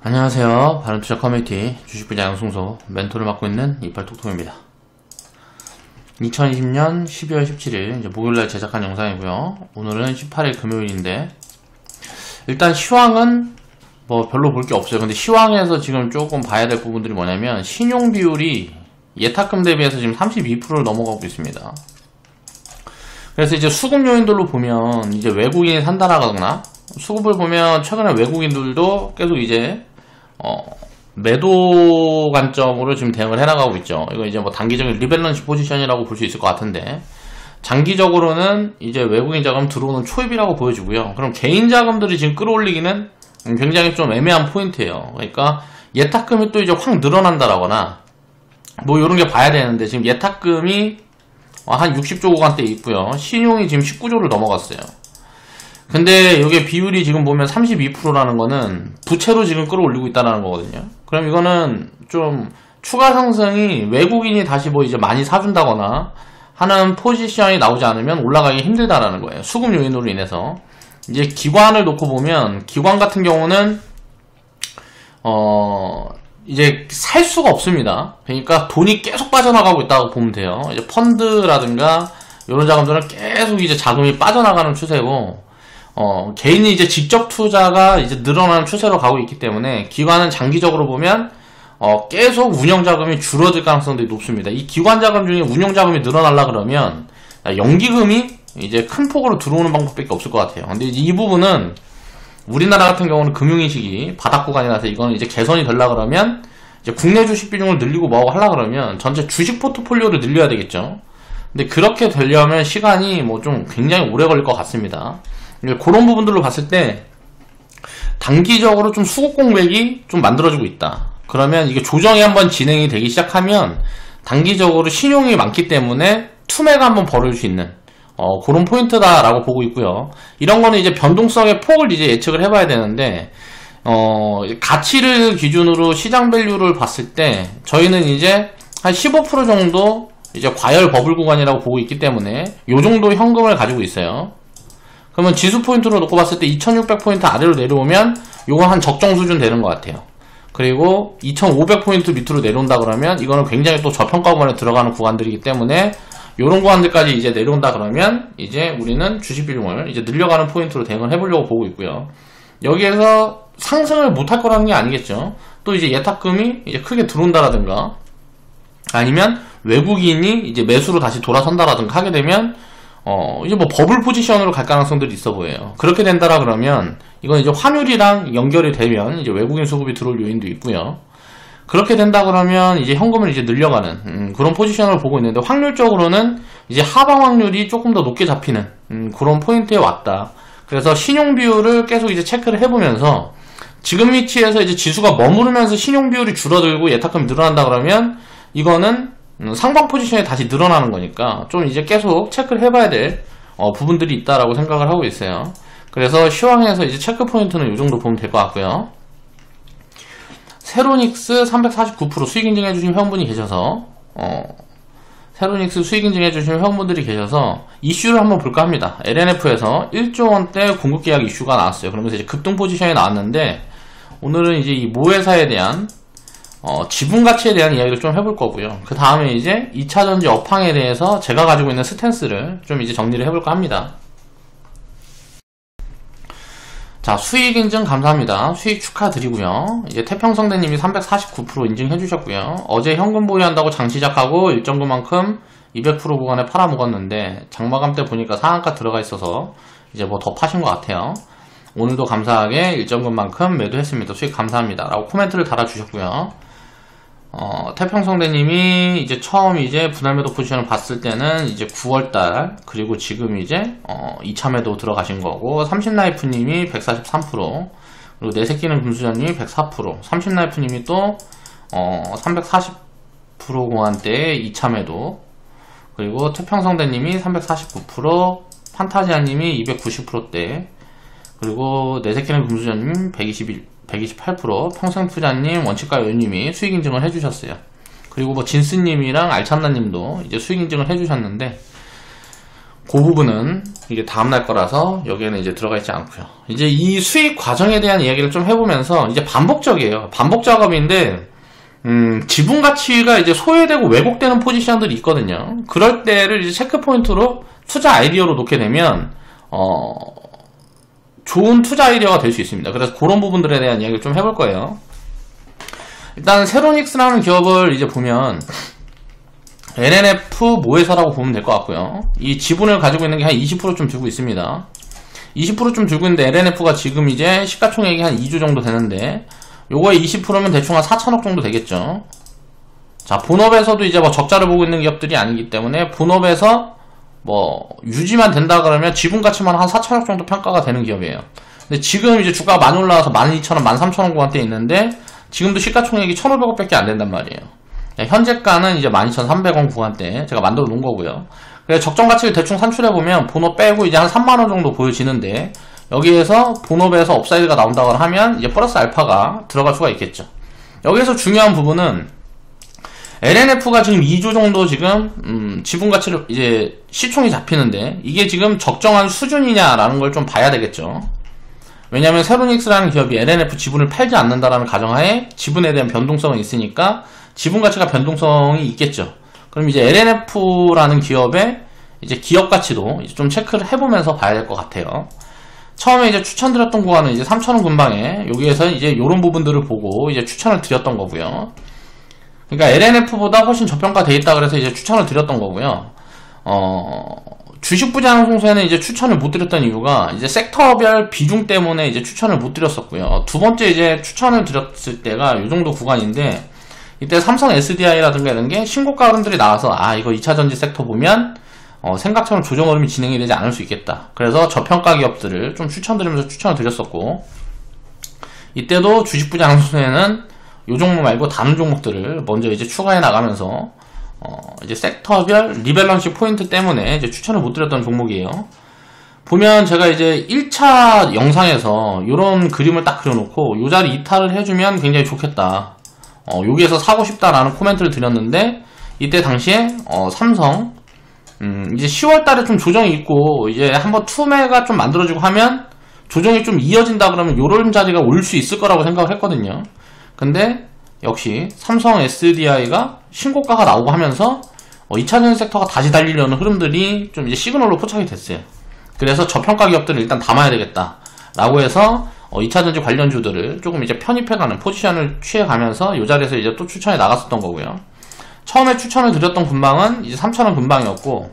안녕하세요. 바른투자 커뮤니티 주식부장 양승소 멘토를 맡고 있는 이빨톡톡입니다. 2020년 12월 17일 이제 목요일날 제작한 영상이고요. 오늘은 18일 금요일인데 일단 시황은 뭐 별로 볼 게 없어요. 근데 시황에서 지금 조금 봐야 될 부분들이 뭐냐면 신용 비율이 예탁금 대비해서 지금 32%를 넘어가고 있습니다. 그래서 이제 수급 요인들로 보면 이제 외국인이 산다라거나 수급을 보면 최근에 외국인들도 계속 이제 매도 관점으로 지금 대응을 해나가고 있죠. 이거 이제 뭐 단기적인 리밸런스 포지션이라고 볼 수 있을 것 같은데 장기적으로는 이제 외국인 자금 들어오는 초입이라고 보여지고요. 그럼 개인 자금들이 지금 끌어올리기는 굉장히 좀 애매한 포인트예요. 그러니까 예탁금이 또 이제 확 늘어난다라거나 뭐 이런 게 봐야 되는데 지금 예탁금이 한 60조 구간대 있고요. 신용이 지금 19조를 넘어갔어요. 근데 이게 비율이 지금 보면 32%라는 거는 부채로 지금 끌어올리고 있다는 거거든요. 그럼 이거는 좀 추가 상승이 외국인이 다시 뭐 이제 많이 사준다거나 하는 포지션이 나오지 않으면 올라가기 힘들다라는 거예요. 수급 요인으로 인해서. 이제 기관을 놓고 보면 기관 같은 경우는 이제 살 수가 없습니다. 그러니까 돈이 계속 빠져나가고 있다고 보면 돼요. 이제 펀드라든가 이런 자금들은 계속 이제 자금이 빠져나가는 추세고 개인이 이제 직접 투자가 이제 늘어나는 추세로 가고 있기 때문에 기관은 장기적으로 보면 계속 운영자금이 줄어들 가능성도 높습니다. 이 기관 자금 중에 운영자금이 늘어나려 그러면 연기금이 이제 큰 폭으로 들어오는 방법밖에 없을 것 같아요. 근데 이 부분은 우리나라 같은 경우는 금융인식이 바닥 구간이라서 이거는 이제 개선이 되려 그러면 이제 국내 주식 비중을 늘리고 뭐하고 하려 그러면 전체 주식 포트폴리오를 늘려야 되겠죠. 근데 그렇게 되려면 시간이 뭐 좀 굉장히 오래 걸릴 것 같습니다. 그런 부분들로 봤을 때 단기적으로 좀 수급 공백이 좀 만들어지고 있다. 그러면 이게 조정이 한번 진행이 되기 시작하면 단기적으로 신용이 많기 때문에 투매가 한번 벌어질 수 있는 그런 포인트다라고 보고 있고요. 이런 거는 이제 변동성의 폭을 이제 예측을 해봐야 되는데 가치를 기준으로 시장 밸류를 봤을 때 저희는 이제 한 15% 정도 이제 과열 버블 구간이라고 보고 있기 때문에 요 정도 현금을 가지고 있어요. 그러면 지수 포인트로 놓고 봤을 때 2600포인트 아래로 내려오면 요건 한 적정 수준 되는 것 같아요. 그리고 2500포인트 밑으로 내려온다 그러면 이거는 굉장히 또 저평가 구간에 들어가는 구간들이기 때문에 요런 구간들까지 이제 내려온다 그러면 이제 우리는 주식 비중을 이제 늘려가는 포인트로 대응을 해보려고 보고 있고요. 여기에서 상승을 못할 거라는 게 아니겠죠. 또 이제 예탁금이 이제 크게 들어온다라든가 아니면 외국인이 이제 매수로 다시 돌아선다라든가 하게 되면 이제 뭐 버블 포지션으로 갈 가능성들이 있어 보여요. 그렇게 된다라 그러면 이건 이제 환율이랑 연결이 되면 이제 외국인 수급이 들어올 요인도 있고요. 그렇게 된다 그러면 이제 현금을 이제 늘려가는 그런 포지션을 보고 있는데 확률적으로는 이제 하방 확률이 조금 더 높게 잡히는 그런 포인트에 왔다. 그래서 신용 비율을 계속 이제 체크를 해보면서 지금 위치에서 이제 지수가 머무르면서 신용 비율이 줄어들고 예탁금이 늘어난다 그러면 이거는 상방 포지션이 다시 늘어나는 거니까 좀 이제 계속 체크를 해봐야 될 부분들이 있다라고 생각을 하고 있어요. 그래서 시황에서 이제 체크 포인트는 이 정도 보면 될 것 같고요. 세로닉스 349% 수익 인증해주신 회원분이 계셔서 세로닉스 수익 인증해주신 회원분들이 계셔서 이슈를 한번 볼까 합니다. LNF에서 1조 원대 공급 계약 이슈가 나왔어요. 그러면서 이제 급등 포지션이 나왔는데 오늘은 이제 이 모회사에 대한 지분 가치에 대한 이야기를 좀 해볼 거고요. 그 다음에 이제 2차전지 업황에 대해서 제가 가지고 있는 스탠스를 좀 이제 정리를 해볼까 합니다. 자, 수익 인증 감사합니다. 수익 축하드리고요. 이제 태평성대님이 349% 인증해 주셨고요. 어제 현금 보유한다고 장 시작하고 일정 그만큼 200% 구간에 팔아먹었는데 장마감 때 보니까 상한가 들어가 있어서 이제 뭐 더 파신 것 같아요. 오늘도 감사하게 일정금만큼 매도했습니다. 수익 감사합니다. 라고 코멘트를 달아주셨고요. 태평성대님이 이제 처음 이제 분할 매도 포지션을 봤을 때는 이제 9월달 그리고 지금 이제 2차 매도 들어가신 거고 30라이프님이 143% 그리고 내 새끼는 금수저님이 104% 30라이프님이 또 340% 공한대에 2차 매도 그리고 태평성대님이 349% 판타지아님이 290%대 그리고 내 새끼는 금수저님 128% 평생투자님 원칙가 여유님이 수익 인증을 해주셨어요. 그리고 뭐 진스님이랑 알참나님도 이제 수익 인증을 해주셨는데 그 부분은 이게 다음날 거라서 여기에는 이제 들어가 있지 않고요. 이제 이 수익 과정에 대한 이야기를 좀 해보면서 이제 반복적이에요. 반복 작업인데 지분 가치가 이제 소외되고 왜곡되는 포지션들이 있거든요. 그럴 때를 이제 체크 포인트로 투자 아이디어로 놓게 되면 좋은 투자 아이디어가 될 수 있습니다. 그래서 그런 부분들에 대한 이야기를 좀 해볼 거예요. 일단 세로닉스라는 기업을 이제 보면 LNF 모회사라고 보면 될 것 같고요. 이 지분을 가지고 있는 게 한 20%좀 들고 있습니다. 20%좀 들고 있는데 LNF가 지금 이제 시가총액이 한 2조 정도 되는데 요거의 20%면 대충 한 4천억 정도 되겠죠. 자, 본업에서도 이제 뭐 적자를 보고 있는 기업들이 아니기 때문에 본업에서 뭐 유지만 된다 그러면 지분 가치만 한 4천억 정도 평가가 되는 기업이에요. 근데 지금 이제 주가가 많이 올라와서 12,000원, 13,000원 구간대에 있는데 지금도 시가총액이 1,500억 밖에 안 된단 말이에요. 현재가는 이제 12,300원 구간대 제가 만들어 놓은 거고요. 그래서 적정 가치를 대충 산출해보면 본업 빼고 이제 한 3만원 정도 보여지는데 여기에서 본업에서 업사이드가 나온다고 하면 이제 플러스 알파가 들어갈 수가 있겠죠. 여기에서 중요한 부분은 LNF가 지금 2조 정도 지금 지분 가치를 이제 시총이 잡히는데 이게 지금 적정한 수준이냐라는 걸 좀 봐야 되겠죠. 왜냐하면 세로닉스라는 기업이 LNF 지분을 팔지 않는다라는 가정하에 지분에 대한 변동성이 있으니까 지분 가치가 변동성이 있겠죠. 그럼 이제 LNF라는 기업의 이제 기업 가치도 이제 좀 체크를 해보면서 봐야 될 것 같아요. 처음에 이제 추천드렸던 구간은 이제 3,000원 근방에 여기에서 이제 이런 부분들을 보고 이제 추천을 드렸던 거고요. 그러니까 LNF보다 훨씬 저평가돼 있다 그래서 이제 추천을 드렸던 거고요. 주식 부장 송수에는 이제 추천을 못 드렸던 이유가 이제 섹터별 비중 때문에 이제 추천을 못 드렸었고요. 두 번째 이제 추천을 드렸을 때가 이 정도 구간인데 이때 삼성 SDI라든가 이런 게 신고가 흐름들이 나와서 이거 2차전지 섹터 보면 생각처럼 조정 흐름이 진행이 되지 않을 수 있겠다. 그래서 저평가 기업들을 좀 추천드리면서 추천을 드렸었고 이때도 주식 부장 송수에는 요 종목 말고 다른 종목들을 먼저 이제 추가해 나가면서 이제 섹터별 리밸런스 포인트 때문에 이제 추천을 못 드렸던 종목이에요. 보면 제가 이제 1차 영상에서 이런 그림을 딱 그려놓고 요 자리 이탈을 해주면 굉장히 좋겠다. 여기에서 사고 싶다라는 코멘트를 드렸는데 이때 당시에 삼성 이제 10월달에 좀 조정이 있고 이제 한번 투매가 좀 만들어지고 하면 조정이 좀 이어진다 그러면 요런 자리가 올 수 있을 거라고 생각을 했거든요. 근데 역시 삼성 SDI가 신고가가 나오고 하면서 2차전지 섹터가 다시 달리려는 흐름들이 좀 이제 시그널로 포착이 됐어요. 그래서 저평가 기업들을 일단 담아야 되겠다 라고 해서 2차전지 관련주들을 조금 이제 편입해가는 포지션을 취해가면서 이 자리에서 이제 또 추천에 나갔었던 거고요. 처음에 추천을 드렸던 근방은 이제 3,000원 근방이었고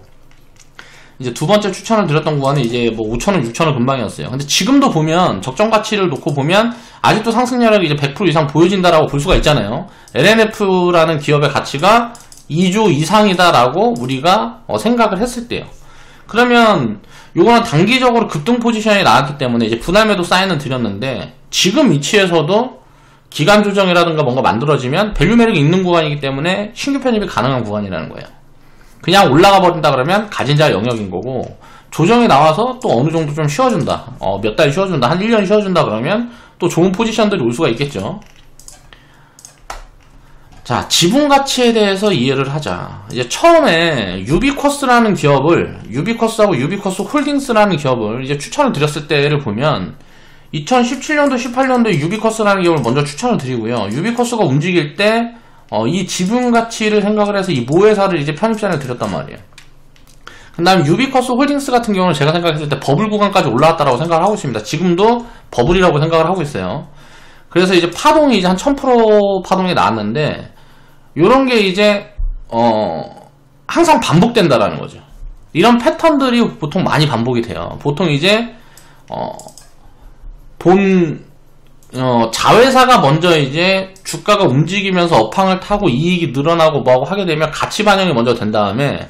이제 두 번째 추천을 드렸던 구간은 이제 뭐 5,000원, 6,000원 근방이었어요. 근데 지금도 보면 적정 가치를 놓고 보면 아직도 상승률이 이제 100% 이상 보여진다라고 볼 수가 있잖아요. LNF라는 기업의 가치가 2조 이상이다라고 우리가 생각을 했을 때요. 그러면 요거는 단기적으로 급등 포지션이 나왔기 때문에 이제 분할 매도 사인은 드렸는데 지금 위치에서도 기간 조정이라든가 뭔가 만들어지면 밸류 매력이 있는 구간이기 때문에 신규 편입이 가능한 구간이라는 거예요. 그냥 올라가 버린다 그러면 가진 자 영역인 거고 조정이 나와서 또 어느 정도 좀 쉬어준다. 몇 달 쉬어준다. 한 1년 쉬어준다 그러면 또 좋은 포지션들이 올 수가 있겠죠. 자, 지분 가치에 대해서 이해를 하자. 이제 처음에 유비쿼스라는 기업을 유비쿼스하고 유비쿼스 홀딩스라는 기업을 이제 추천을 드렸을 때를 보면 2017년도 18년도에 유비쿼스라는 기업을 먼저 추천을 드리고요. 유비쿼스가 움직일 때 이 지분 가치를 생각을 해서 이 모회사를 이제 편입사를 드렸단 말이에요. 그 다음 유비쿼스 홀딩스 같은 경우는 제가 생각했을 때 버블 구간까지 올라왔다라고 생각을 하고 있습니다. 지금도 버블이라고 생각을 하고 있어요. 그래서 이제 파동이 이제 한 1000% 파동이 나왔는데 요런 게 이제 항상 반복된다라는 거죠. 이런 패턴들이 보통 많이 반복이 돼요. 보통 이제 자회사가 먼저 이제 주가가 움직이면서 업황을 타고 이익이 늘어나고 뭐하고 하게 되면 가치 반영이 먼저 된 다음에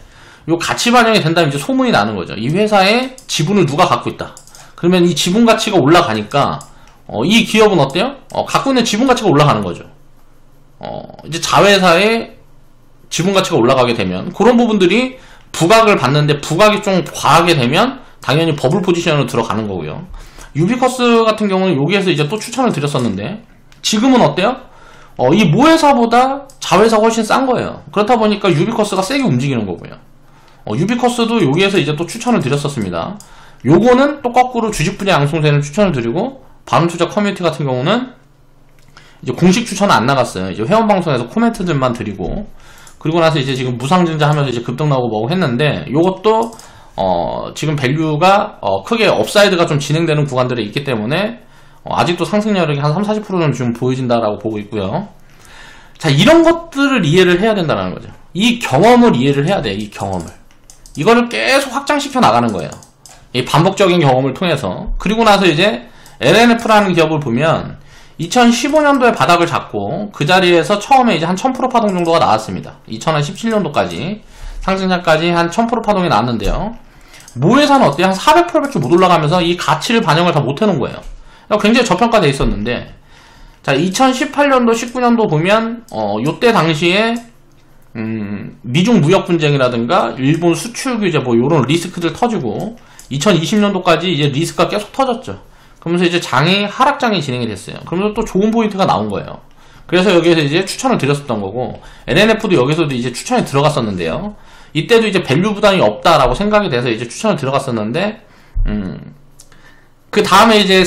요 가치 반영이 된 다음에 이제 소문이 나는 거죠. 이 회사의 지분을 누가 갖고 있다. 그러면 이 지분 가치가 올라가니까 이 기업은 어때요? 갖고 있는 지분 가치가 올라가는 거죠. 이제 자회사의 지분 가치가 올라가게 되면 그런 부분들이 부각을 받는데 부각이 좀 과하게 되면 당연히 버블 포지션으로 들어가는 거고요. 유비쿼스 같은 경우는 여기에서 이제 또 추천을 드렸었는데 지금은 어때요? 이 모회사보다 자회사가 훨씬 싼 거예요. 그렇다 보니까 유비쿼스가 세게 움직이는 거고요. 유비커스도 여기에서 이제 또 추천을 드렸었습니다. 요거는 또 거꾸로 주식 분야 양성세는 추천을 드리고, 바른투자 커뮤니티 같은 경우는 이제 공식 추천은 안 나갔어요. 이제 회원방송에서 코멘트들만 드리고, 그리고 나서 이제 지금 무상증자 하면서 이제 급등 나오고 뭐고 했는데, 요것도 지금 밸류가 크게 업사이드가 좀 진행되는 구간들에 있기 때문에 아직도 상승 여력이 한 30, 40%는 지금 보여진다라고 보고 있고요. 자, 이런 것들을 이해를 해야 된다는 거죠. 이 경험을 이해를 해야 돼. 이 경험을. 이거를 계속 확장시켜 나가는 거예요. 이 반복적인 경험을 통해서. 그리고 나서 이제 LNF라는 기업을 보면 2015년도에 바닥을 잡고 그 자리에서 처음에 이제 한 1000% 파동 정도가 나왔습니다. 2017년도까지 상승장까지 한 1000% 파동이 나왔는데요. 모에서는 어때요? 한 400%밖에 못 올라가면서 이 가치를 반영을 다 못 해놓은 거예요. 굉장히 저평가되어 있었는데, 자, 2018년도, 19년도 보면 요때 당시에 미중 무역 분쟁이라든가 일본 수출 규제 뭐 요런 리스크들 터지고 2020년도까지 이제 리스크가 계속 터졌죠. 그러면서 이제 하락장이 진행이 됐어요. 그러면서 또 좋은 포인트가 나온 거예요. 그래서 여기에서 이제 추천을 드렸었던 거고, LNF도 여기서도 이제 추천이 들어갔었는데요. 이때도 이제 밸류 부담이 없다라고 생각이 돼서 이제 추천을 들어갔었는데, 그 다음에 이제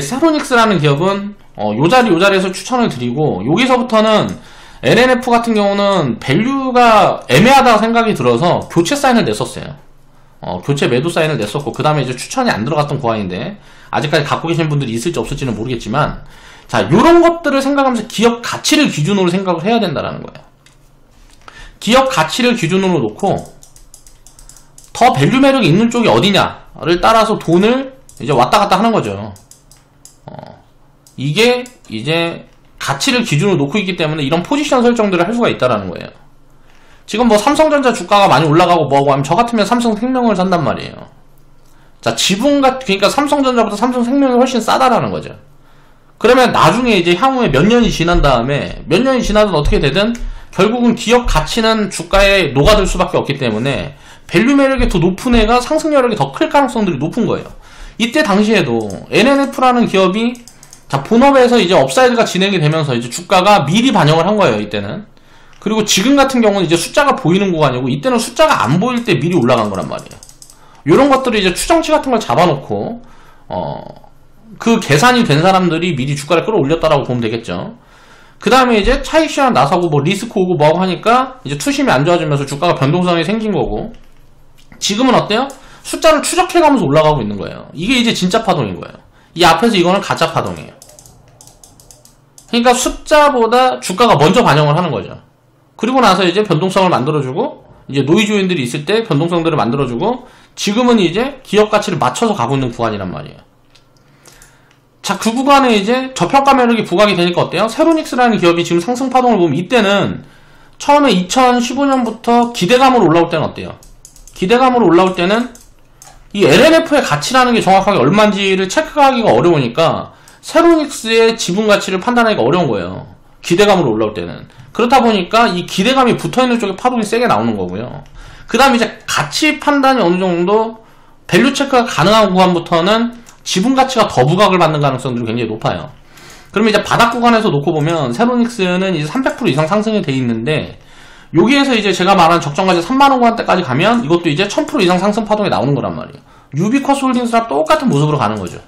세로닉스라는 기업은 요 자리에서 추천을 드리고, 여기서부터는 LNF 같은 경우는 밸류가 애매하다고 생각이 들어서 교체 사인을 냈었어요. 교체 매도 사인을 냈었고, 그 다음에 이제 추천이 안 들어갔던 구간인데, 아직까지 갖고 계신 분들이 있을지 없을지는 모르겠지만, 자, 요런 것들을 생각하면서 기업 가치를 기준으로 생각을 해야 된다는 거예요. 기업 가치를 기준으로 놓고, 더 밸류 매력이 있는 쪽이 어디냐를 따라서 돈을 이제 왔다 갔다 하는 거죠. 이게 이제 가치를 기준으로 놓고 있기 때문에 이런 포지션 설정들을 할 수가 있다는 거예요. 지금 뭐 삼성전자 주가가 많이 올라가고 뭐하고 하면 저 같으면 삼성생명을 산단 말이에요. 자, 그러니까 삼성전자보다 삼성생명이 훨씬 싸다라는 거죠. 그러면 나중에 이제 향후에 몇 년이 지난 다음에, 몇 년이 지나든 어떻게 되든 결국은 기업 가치는 주가에 녹아들 수밖에 없기 때문에 밸류 매력이 더 높은 애가 상승 여력이 더 클 가능성들이 높은 거예요. 이때 당시에도 NNF라는 기업이, 자, 본업에서 이제 업사이드가 진행이 되면서 이제 주가가 미리 반영을 한 거예요, 이때는. 그리고 지금 같은 경우는 이제 숫자가 보이는 구간이고, 이때는 숫자가 안 보일 때 미리 올라간 거란 말이에요. 요런 것들을 이제 추정치 같은 걸 잡아놓고, 그 계산이 된 사람들이 미리 주가를 끌어올렸다라고 보면 되겠죠. 그 다음에 이제 차익 시장 나서고 뭐 리스크 오고 뭐하고 하니까 이제 투심이 안 좋아지면서 주가가 변동성이 생긴 거고, 지금은 어때요? 숫자를 추적해가면서 올라가고 있는 거예요. 이게 이제 진짜 파동인 거예요. 이 앞에서 이거는 가짜 파동이에요. 그러니까 숫자보다 주가가 먼저 반영을 하는 거죠. 그리고 나서 이제 변동성을 만들어주고, 이제 노이즈 요인들이 있을 때 변동성들을 만들어주고, 지금은 이제 기업 가치를 맞춰서 가고 있는 구간이란 말이에요. 자, 그 구간에 이제 저평가 매력이 부각이 되니까 어때요? 세로닉스라는 기업이 지금 상승 파동을 보면, 이때는 처음에 2015년부터 기대감으로 올라올 때는 어때요? 기대감으로 올라올 때는 이 LNF의 가치라는 게 정확하게 얼마인지를 체크하기가 어려우니까 세로닉스의 지분 가치를 판단하기가 어려운 거예요. 기대감으로 올라올 때는. 그렇다 보니까 이 기대감이 붙어있는 쪽에 파동이 세게 나오는 거고요. 그 다음에 이제 가치 판단이 어느 정도 밸류 체크가 가능한 구간부터는 지분 가치가 더 부각을 받는 가능성들이 굉장히 높아요. 그러면 이제 바닥 구간에서 놓고 보면 세로닉스는 이제 300% 이상 상승이 돼 있는데, 여기에서 이제 제가 말한 적정가치 3만원 구간대까지 가면 이것도 이제 1000% 이상 상승 파동이 나오는 거란 말이에요. 유비커스 홀딩스랑 똑같은 모습으로 가는 거죠.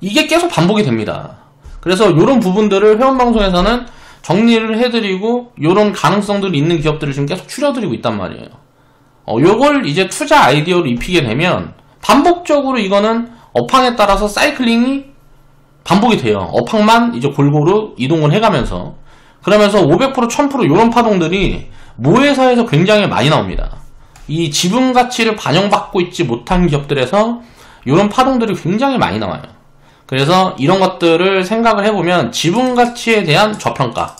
이게 계속 반복이 됩니다. 그래서 이런 부분들을 회원방송에서는 정리를 해드리고, 이런 가능성들이 있는 기업들을 지금 계속 추려드리고 있단 말이에요. 요걸 이제 투자 아이디어로 입히게 되면 반복적으로 이거는 업황에 따라서 사이클링이 반복이 돼요. 업황만 이제 골고루 이동을 해가면서, 그러면서 500%, 1000% 이런 파동들이 모회사에서 굉장히 많이 나옵니다. 이 지분 가치를 반영받고 있지 못한 기업들에서 이런 파동들이 굉장히 많이 나와요. 그래서 이런 것들을 생각을 해보면 지분 가치에 대한 저평가,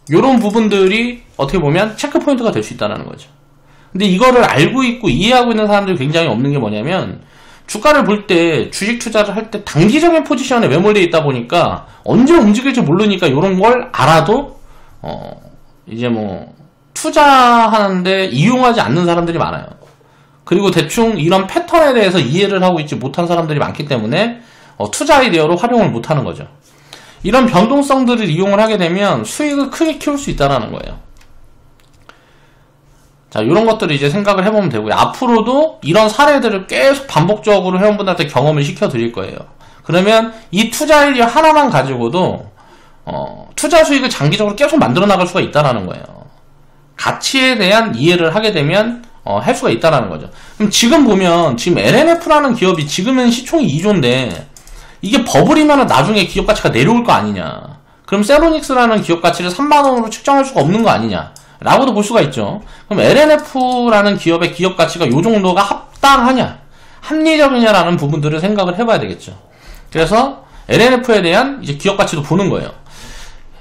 이런 부분들이 어떻게 보면 체크 포인트가 될 수 있다는 거죠. 근데 이거를 알고 있고 이해하고 있는 사람들이 굉장히 없는 게 뭐냐면, 주가를 볼 때, 주식 투자를 할 때 단기적인 포지션에 매몰되어 있다 보니까 언제 움직일지 모르니까 이런 걸 알아도 이제 뭐 투자하는데 이용하지 않는 사람들이 많아요. 그리고 대충 이런 패턴에 대해서 이해를 하고 있지 못한 사람들이 많기 때문에 투자 아이디어로 활용을 못하는 거죠. 이런 변동성들을 이용을 하게 되면 수익을 크게 키울 수 있다는 거예요. 자, 이런 것들을 이제 생각을 해보면 되고요. 앞으로도 이런 사례들을 계속 반복적으로 회원분들한테 경험을 시켜드릴 거예요. 그러면 이 투자 아이디어 하나만 가지고도 투자 수익을 장기적으로 계속 만들어 나갈 수가 있다는 거예요. 가치에 대한 이해를 하게 되면 할 수가 있다는 거죠. 그럼 지금 보면 지금 LNF라는 기업이 지금은 시총이 2조인데 이게 버블이면 나중에 기업 가치가 내려올 거 아니냐. 그럼 세로닉스라는 기업 가치를 3만원으로 측정할 수가 없는 거 아니냐 라고도 볼 수가 있죠. 그럼 LNF라는 기업의 기업 가치가 요 정도가 합당하냐, 합리적이냐라는 부분들을 생각을 해봐야 되겠죠. 그래서 LNF에 대한 이제 기업 가치도 보는 거예요.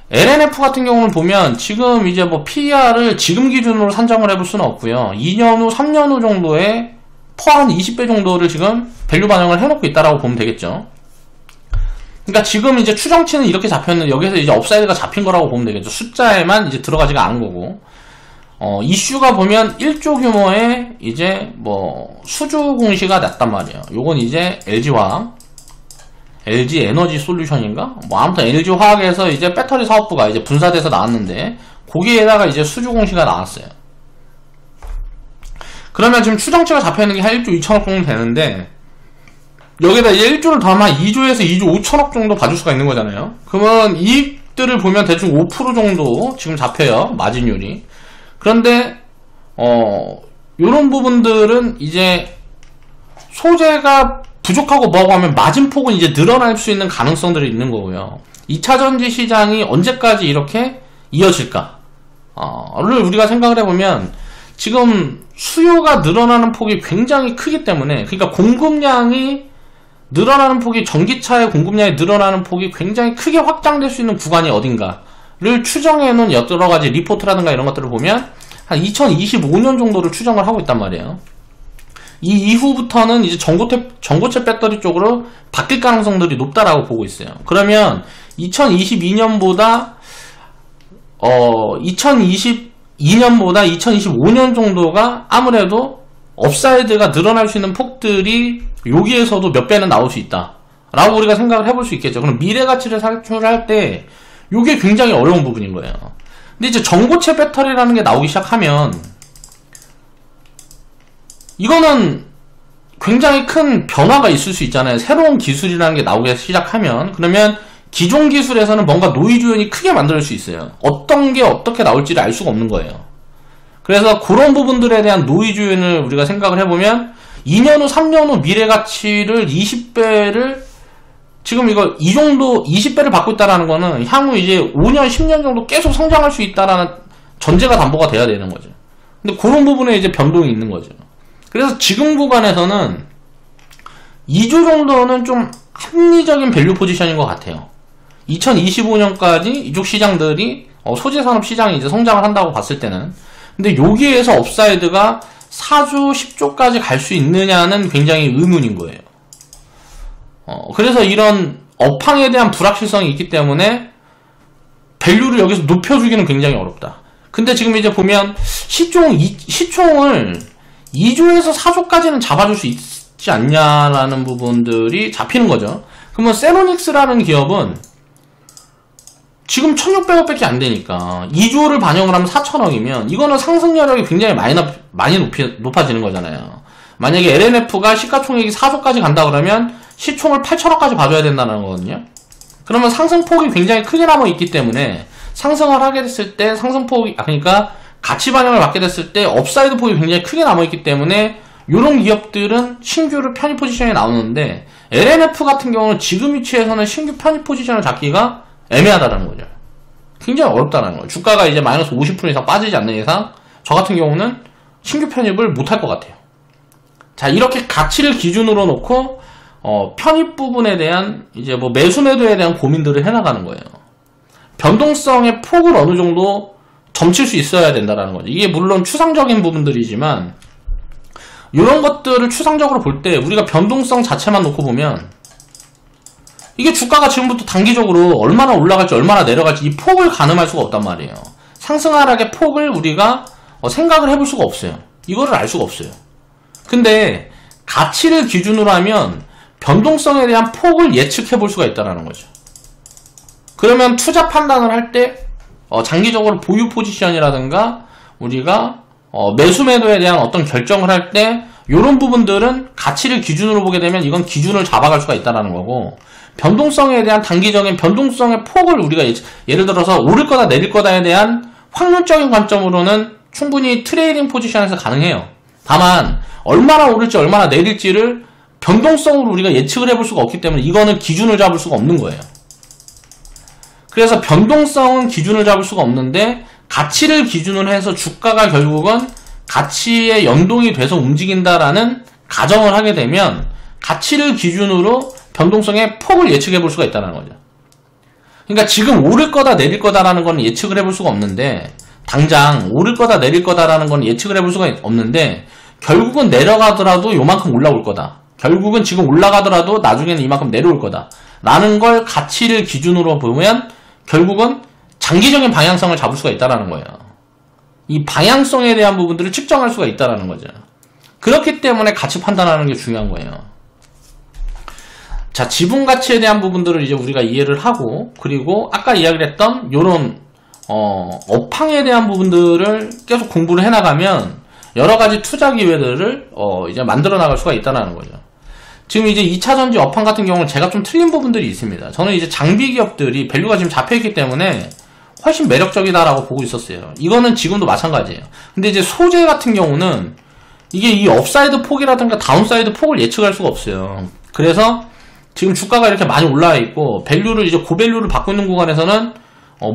LNF 같은 경우는 보면 지금 이제 뭐 PER을 지금 기준으로 산정을 해볼 수는 없고요. 2년 후, 3년 후 정도에 한 20배 정도를 지금 밸류 반영을 해놓고 있다라고 보면 되겠죠. 그러니까 지금 이제 추정치는 이렇게 잡혔는데 여기서 이제 업사이드가 잡힌 거라고 보면 되겠죠. 숫자에만 이제 들어가지가 않은 거고. 이슈가 보면 1조 규모의 이제 뭐 수주 공시가 났단 말이에요. 요건 이제 LG화학, LG에너지 솔루션인가? 뭐 아무튼 LG화학에서 이제 배터리 사업부가 이제 분사돼서 나왔는데 거기에다가 이제 수주 공시가 나왔어요. 그러면 지금 추정치가 잡혀있는 게 한 1조 2천억 정도 되는데 여기다 이제 1조를 더하면 2조에서 2조 5천억 정도 봐줄 수가 있는 거잖아요. 그러면 이익들을 보면 대충 5% 정도 지금 잡혀요. 마진율이. 그런데 요런 부분들은 이제 소재가 부족하고 뭐하고 하면 마진폭은 이제 늘어날 수 있는 가능성들이 있는 거고요. 2차전지 시장이 언제까지 이렇게 이어질까? 를 우리가 생각을 해보면 지금 수요가 늘어나는 폭이 굉장히 크기 때문에, 그러니까 공급량이 늘어나는 폭이, 전기차의 공급량이 늘어나는 폭이 굉장히 크게 확장될 수 있는 구간이 어딘가를 추정해 놓은 여러 가지 리포트라든가 이런 것들을 보면 한 2025년 정도를 추정을 하고 있단 말이에요. 이 이후부터는 이제 전고체 배터리 쪽으로 바뀔 가능성들이 높다라고 보고 있어요. 그러면 2022년보다 2025년 정도가 아무래도 업사이드가 늘어날 수 있는 폭들이 여기에서도 몇 배는 나올 수 있다 라고 우리가 생각을 해볼 수 있겠죠. 그럼 미래 가치를 산출할 때 이게 굉장히 어려운 부분인 거예요. 근데 이제 전고체 배터리라는 게 나오기 시작하면 이거는 굉장히 큰 변화가 있을 수 있잖아요. 새로운 기술이라는 게 나오기 시작하면. 그러면 기존 기술에서는 뭔가 노이즈연이 크게 만들 수 있어요. 어떤 게 어떻게 나올지를 알 수가 없는 거예요. 그래서 그런 부분들에 대한 노이즈연을 우리가 생각을 해보면 2년 후, 3년 후 미래 가치를 20배를 지금 이거 이 정도 20배를 받고 있다는 거는 향후 이제 5년, 10년 정도 계속 성장할 수 있다라는 전제가 담보가 돼야 되는 거죠. 근데 그런 부분에 이제 변동이 있는 거죠. 그래서 지금 구간에서는 2조 정도는 좀 합리적인 밸류 포지션인 것 같아요. 2025년까지 이쪽 시장들이 소재산업 시장이 이제 성장을 한다고 봤을 때는. 근데 여기에서 업사이드가 4조, 10조까지 갈 수 있느냐는 굉장히 의문인 거예요. 그래서 이런 업황에 대한 불확실성이 있기 때문에 밸류를 여기서 높여주기는 굉장히 어렵다. 근데 지금 이제 보면 시총을 2조에서 4조까지는 잡아줄 수 있지 않냐라는 부분들이 잡히는 거죠. 그러면 세로닉스라는 기업은 지금 1600억밖에 안 되니까 2조를 반영을 하면 4천억이면 이거는 상승 여력이 굉장히 많이 높아지는 거잖아요. 만약에 LNF가 시가총액이 4조까지 간다 그러면 시총을 8천억까지 봐줘야 된다는 거거든요. 그러면 상승폭이 굉장히 크게 남아있기 때문에 상승을 하게 됐을 때 상승폭이, 그러니까 가치 반영을 받게 됐을 때 업사이드 폭이 굉장히 크게 남아있기 때문에 이런 기업들은 신규를 편입 포지션에 나오는데 LNF 같은 경우는 지금 위치에서는 신규 편입 포지션을 잡기가 애매하다는 거죠. 굉장히 어렵다는 거예요. 주가가 이제 마이너스 50% 이상 빠지지 않는 이상 저 같은 경우는 신규 편입을 못할 것 같아요. 자, 이렇게 가치를 기준으로 놓고 편입 부분에 대한 이제 뭐 매수 매도에 대한 고민들을 해나가는 거예요. 변동성의 폭을 어느 정도 점칠 수 있어야 된다는 거죠. 이게 물론 추상적인 부분들이지만 이런 것들을 추상적으로 볼 때 우리가 변동성 자체만 놓고 보면 이게 주가가 지금부터 단기적으로 얼마나 올라갈지 얼마나 내려갈지 이 폭을 가늠할 수가 없단 말이에요. 상승 하락의 폭을 우리가 생각을 해볼 수가 없어요. 이거를 알 수가 없어요. 근데 가치를 기준으로 하면 변동성에 대한 폭을 예측해 볼 수가 있다는 거죠. 그러면 투자 판단을 할 때 장기적으로 보유 포지션이라든가 우리가 매수 매도에 대한 어떤 결정을 할 때 이런 부분들은 가치를 기준으로 보게 되면 이건 기준을 잡아갈 수가 있다는 거고, 변동성에 대한 단기적인 변동성의 폭을 우리가 예를 들어서 오를 거다 내릴 거다에 대한 확률적인 관점으로는 충분히 트레이딩 포지션에서 가능해요. 다만 얼마나 오를지 얼마나 내릴지를 변동성으로 우리가 예측을 해볼 수가 없기 때문에 이거는 기준을 잡을 수가 없는 거예요. 그래서 변동성은 기준을 잡을 수가 없는데, 가치를 기준으로 해서 주가가 결국은 가치에 연동이 돼서 움직인다라는 가정을 하게 되면 가치를 기준으로 변동성의 폭을 예측해 볼 수가 있다는 거죠. 그러니까 지금 오를 거다 내릴 거다라는 건 예측을 해볼 수가 없는데, 당장 오를 거다 내릴 거다라는 건 예측을 해볼 수가 없는데, 결국은 내려가더라도 요만큼 올라올 거다, 결국은 지금 올라가더라도 나중에는 이만큼 내려올 거다 라는 걸 가치를 기준으로 보면 결국은 장기적인 방향성을 잡을 수가 있다는 거예요. 이 방향성에 대한 부분들을 측정할 수가 있다는 거죠. 그렇기 때문에 가치 판단하는 게 중요한 거예요. 자, 지분 가치에 대한 부분들을 이제 우리가 이해를 하고, 그리고 아까 이야기를 했던 요런 업황에 대한 부분들을 계속 공부를 해나가면 여러가지 투자 기회들을 이제 만들어 나갈 수가 있다는 거죠. 지금 이제 2차전지 업황 같은 경우는 제가 좀 틀린 부분들이 있습니다. 저는 이제 장비 기업들이 밸류가 지금 잡혀있기 때문에 훨씬 매력적이다라고 보고 있었어요. 이거는 지금도 마찬가지예요. 근데 이제 소재 같은 경우는 이게 이 업사이드 폭이라든가 다운사이드 폭을 예측할 수가 없어요. 그래서 지금 주가가 이렇게 많이 올라와 있고 밸류를 이제 고밸류를 받고 있는 구간에서는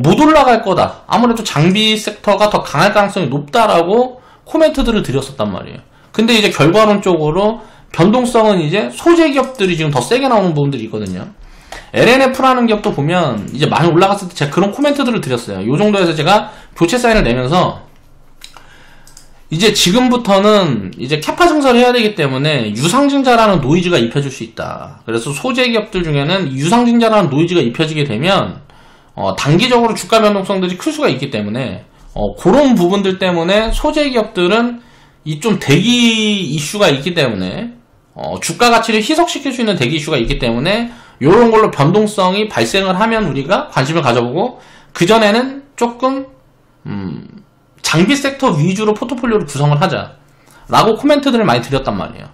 못 올라갈 거다, 아무래도 장비 섹터가 더 강할 가능성이 높다라고 코멘트들을 드렸었단 말이에요. 근데 이제 결과론적으로 변동성은 이제 소재 기업들이 지금 더 세게 나오는 부분들이 있거든요. LNF라는 기업도 보면 이제 많이 올라갔을 때 제가 그런 코멘트들을 드렸어요. 이 정도에서 제가 교체 사인을 내면서 이제 지금부터는 이제 캐파 증설을 해야 되기 때문에 유상증자라는 노이즈가 입혀질 수 있다. 그래서 소재 기업들 중에는 유상증자라는 노이즈가 입혀지게 되면 단기적으로 주가 변동성들이 클 수가 있기 때문에 그런 부분들 때문에 소재 기업들은 이 좀 대기 이슈가 있기 때문에 주가 가치를 희석시킬 수 있는 대기 이슈가 있기 때문에 이런 걸로 변동성이 발생을 하면 우리가 관심을 가져보고, 그전에는 조금 장비 섹터 위주로 포트폴리오를 구성을 하자 라고 코멘트들을 많이 드렸단 말이에요.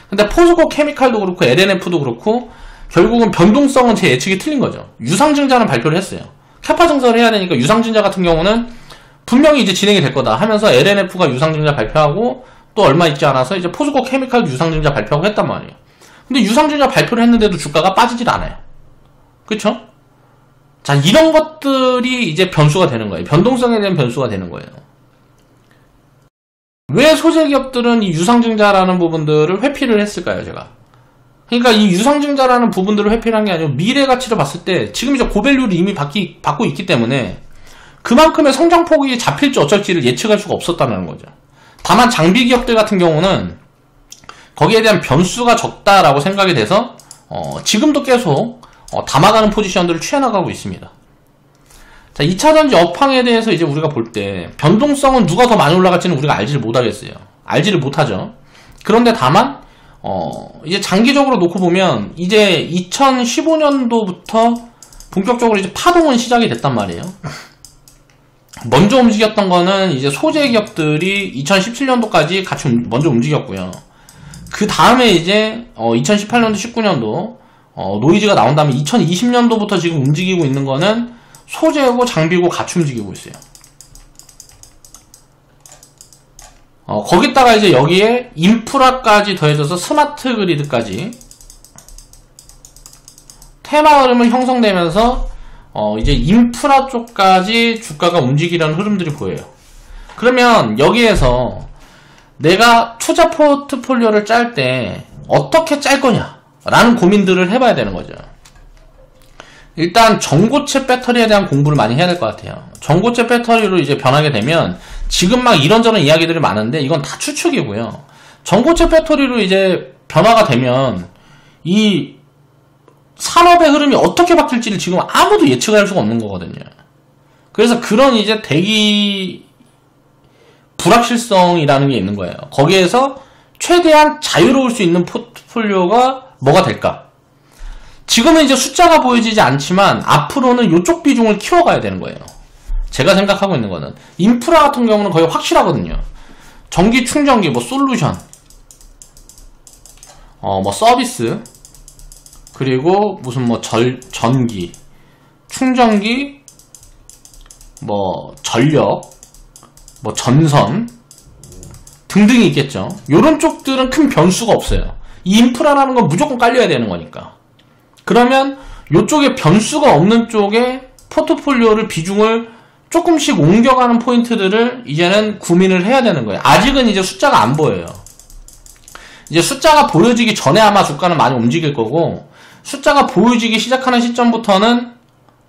근데 포스코 케미칼도 그렇고 LNF도 그렇고 결국은 변동성은 제 예측이 틀린 거죠. 유상증자는 발표를 했어요. 캐파 증설을 해야 되니까 유상증자 같은 경우는 분명히 이제 진행이 될 거다 하면서 LNF가 유상증자 발표하고 또 얼마 있지 않아서 이제 포스코 케미칼 유상증자 발표하고 했단 말이에요. 근데 유상증자 발표를 했는데도 주가가 빠지질 않아요. 그쵸? 자, 이런 것들이 이제 변수가 되는 거예요. 변동성에 대한 변수가 되는 거예요. 왜 소재 기업들은 이 유상증자라는 부분들을 회피를 했을까요, 제가? 그러니까 이 유상증자라는 부분들을 회피를 한 게 아니고 미래 가치를 봤을 때 지금 이제 고밸류를 이미 받고 있기 때문에 그만큼의 성장폭이 잡힐지 어쩔지를 예측할 수가 없었다는 거죠. 다만 장비 기업들 같은 경우는 거기에 대한 변수가 적다라고 생각이 돼서 지금도 계속 담아가는 포지션들을 취해나가고 있습니다. 자, 2차전지 업황에 대해서 이제 우리가 볼 때 변동성은 누가 더 많이 올라갈지는 우리가 알지를 못하겠어요. 알지를 못하죠. 그런데 다만 이제 장기적으로 놓고 보면 이제 2015년도부터 본격적으로 이제 파동은 시작이 됐단 말이에요. 먼저 움직였던 거는 이제 소재 기업들이 2017년도까지 같이 먼저 움직였고요. 그 다음에 이제 2018년도 19년도 노이즈가 나온 다음에 2020년도부터 지금 움직이고 있는 거는 소재고 장비고 같이 움직이고 있어요. 거기다가 이제 여기에 인프라까지 더해져서 스마트 그리드까지 테마 흐름을 형성되면서 이제 인프라 쪽까지 주가가 움직이려는 흐름들이 보여요. 그러면 여기에서 내가 투자 포트폴리오를 짤 때 어떻게 짤 거냐 라는 고민들을 해봐야 되는 거죠. 일단 전고체 배터리에 대한 공부를 많이 해야 될 것 같아요. 전고체 배터리로 이제 변하게 되면 지금 막 이런저런 이야기들이 많은데 이건 다 추측이고요. 전고체 배터리로 이제 변화가 되면 이 산업의 흐름이 어떻게 바뀔지를 지금 아무도 예측할 수가 없는 거거든요. 그래서 그런 이제 대기 불확실성이라는 게 있는 거예요. 거기에서 최대한 자유로울 수 있는 포트폴리오가 뭐가 될까? 지금은 이제 숫자가 보여지지 않지만 앞으로는 이쪽 비중을 키워가야 되는 거예요. 제가 생각하고 있는 거는 인프라 같은 경우는 거의 확실하거든요. 전기 충전기, 뭐 솔루션, 뭐 서비스, 그리고 무슨 뭐 전기, 충전기, 뭐 전력, 뭐 전선 등등이 있겠죠. 요런 쪽들은 큰 변수가 없어요. 이 인프라라는 건 무조건 깔려야 되는 거니까. 그러면 요쪽에 변수가 없는 쪽에 포트폴리오를 비중을 조금씩 옮겨가는 포인트들을 이제는 고민을 해야 되는 거예요. 아직은 이제 숫자가 안 보여요. 이제 숫자가 보여지기 전에 아마 주가는 많이 움직일 거고, 숫자가 보여지기 시작하는 시점부터는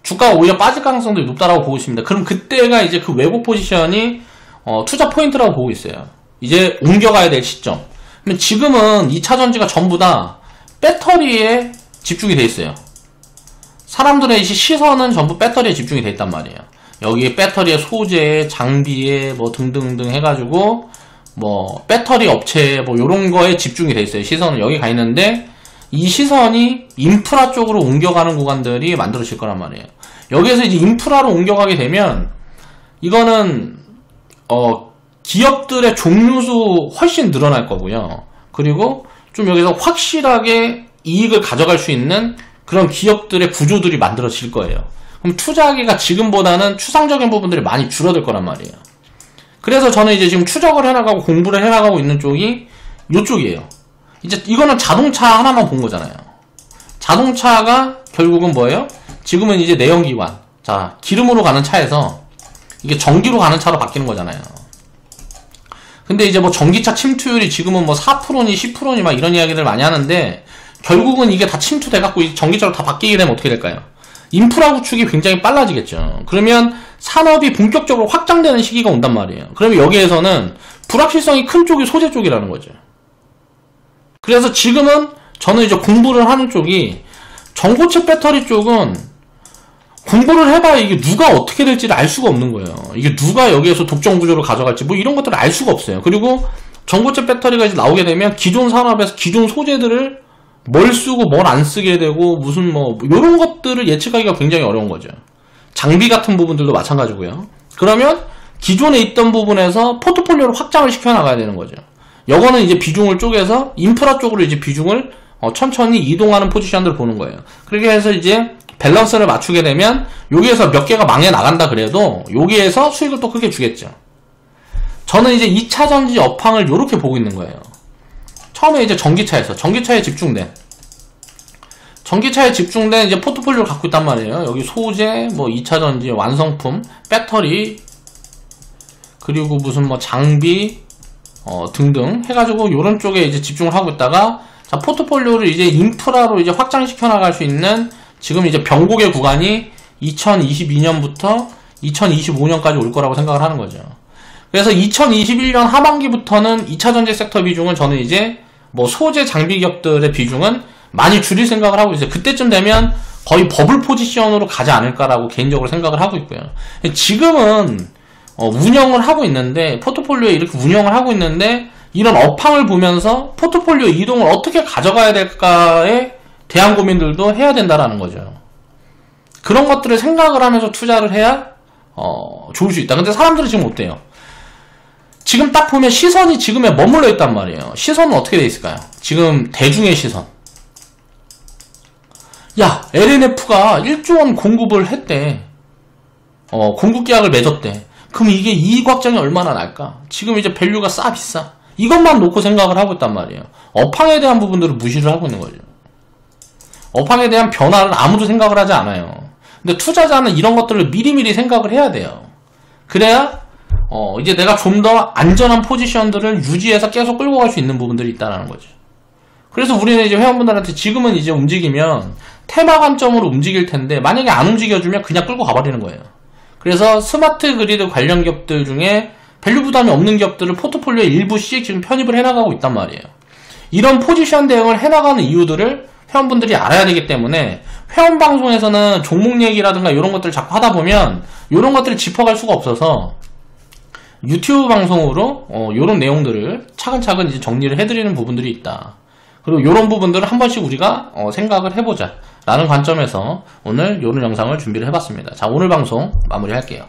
주가가 오히려 빠질 가능성도 높다라고 보고 있습니다. 그럼 그때가 이제 그 왜곡 포지션이 투자 포인트라고 보고 있어요. 이제 옮겨가야 될 시점. 그러면 지금은 2차전지가 전부 다 배터리에 집중이 돼 있어요. 사람들의 시선은 전부 배터리에 집중이 돼 있단 말이에요. 여기 배터리의 소재, 장비에 뭐 등등등 해가지고 뭐 배터리 업체 뭐 요런 거에 집중이 돼 있어요. 시선은 여기 가 있는데 이 시선이 인프라 쪽으로 옮겨가는 구간들이 만들어질 거란 말이에요. 여기에서 이제 인프라로 옮겨가게 되면 이거는 기업들의 종류수 훨씬 늘어날 거고요. 그리고 좀 여기서 확실하게 이익을 가져갈 수 있는 그런 기업들의 구조들이 만들어질 거예요. 그럼 투자하기가 지금보다는 추상적인 부분들이 많이 줄어들 거란 말이에요. 그래서 저는 이제 지금 추적을 해나가고 공부를 해나가고 있는 쪽이 이쪽이에요. 이제 이거는 자동차 하나만 본 거잖아요. 자동차가 결국은 뭐예요? 지금은 이제 내연기관, 자 기름으로 가는 차에서 이게 전기로 가는 차로 바뀌는 거잖아요. 근데 이제 뭐 전기차 침투율이 지금은 뭐 4%니 10%니 막 이런 이야기들 많이 하는데, 결국은 이게 다 침투돼갖고 전기차로 다 바뀌게 되면 어떻게 될까요? 인프라 구축이 굉장히 빨라지겠죠. 그러면 산업이 본격적으로 확장되는 시기가 온단 말이에요. 그러면 여기에서는 불확실성이 큰 쪽이 소재 쪽이라는 거죠. 그래서 지금은 저는 이제 공부를 하는 쪽이, 전고체 배터리 쪽은 공부를 해봐야 이게 누가 어떻게 될지를 알 수가 없는 거예요. 이게 누가 여기에서 독점 구조를 가져갈지 뭐 이런 것들을 알 수가 없어요. 그리고 전고체 배터리가 이제 나오게 되면 기존 산업에서 기존 소재들을 뭘 쓰고 뭘 안 쓰게 되고 무슨 뭐 이런 것들을 예측하기가 굉장히 어려운 거죠. 장비 같은 부분들도 마찬가지고요. 그러면 기존에 있던 부분에서 포트폴리오를 확장을 시켜 나가야 되는 거죠. 요거는 이제 비중을 쪼개서 인프라 쪽으로 이제 비중을 천천히 이동하는 포지션들을 보는 거예요. 그렇게 해서 이제 밸런스를 맞추게 되면 여기에서 몇 개가 망해 나간다 그래도 여기에서 수익을 또 크게 주겠죠. 저는 이제 2차전지 업황을 이렇게 보고 있는 거예요. 처음에 이제 전기차에 집중된 이제 포트폴리오를 갖고 있단 말이에요. 여기 소재, 뭐 2차전지, 완성품, 배터리, 그리고 무슨 뭐 장비, 등등 해가지고 요런 쪽에 이제 집중을 하고 있다가, 자, 포트폴리오를 이제 인프라로 이제 확장시켜 나갈 수 있는 지금 이제 변곡의 구간이 2022년부터 2025년까지 올 거라고 생각을 하는 거죠. 그래서 2021년 하반기부터는 2차전지 섹터 비중은 저는 이제 뭐 소재 장비 기업들의 비중은 많이 줄일 생각을 하고 있어요. 그때쯤 되면 거의 버블 포지션으로 가지 않을까라고 개인적으로 생각을 하고 있고요. 지금은 운영을 하고 있는데, 포트폴리오에 이렇게 운영을 하고 있는데, 이런 업황을 보면서 포트폴리오 이동을 어떻게 가져가야 될까에 대한 고민들도 해야 된다라는 거죠. 그런 것들을 생각을 하면서 투자를 해야 좋을 수 있다. 근데 사람들은 지금 어때요? 지금 딱 보면 시선이 지금에 머물러 있단 말이에요. 시선은 어떻게 돼 있을까요? 지금 대중의 시선. 야, LNF가 1조 원 공급을 했대. 공급 계약을 맺었대. 그럼 이게 이익 확정이 얼마나 날까? 지금 이제 밸류가 싸 비싸. 이것만 놓고 생각을 하고 있단 말이에요. 업황에 대한 부분들을 무시를 하고 있는 거죠. 업황에 대한 변화를 아무도 생각을 하지 않아요. 근데 투자자는 이런 것들을 미리미리 생각을 해야 돼요. 그래야 이제 내가 좀 더 안전한 포지션들을 유지해서 계속 끌고 갈 수 있는 부분들이 있다는 거죠. 그래서 우리는 이제 회원분들한테 지금은 이제 움직이면 테마 관점으로 움직일 텐데, 만약에 안 움직여주면 그냥 끌고 가버리는 거예요. 그래서 스마트 그리드 관련 기업들 중에 밸류 부담이 없는 기업들을 포트폴리오에 일부씩 지금 편입을 해나가고 있단 말이에요. 이런 포지션 대응을 해나가는 이유들을 회원분들이 알아야 되기 때문에, 회원 방송에서는 종목 얘기라든가 이런 것들을 자꾸 하다 보면 이런 것들을 짚어갈 수가 없어서 유튜브 방송으로 이런 내용들을 차근차근 이제 정리를 해드리는 부분들이 있다. 그리고 이런 부분들을 한 번씩 우리가 생각을 해보자 라는 관점에서 오늘 이런 영상을 준비를 해봤습니다. 자, 오늘 방송 마무리할게요.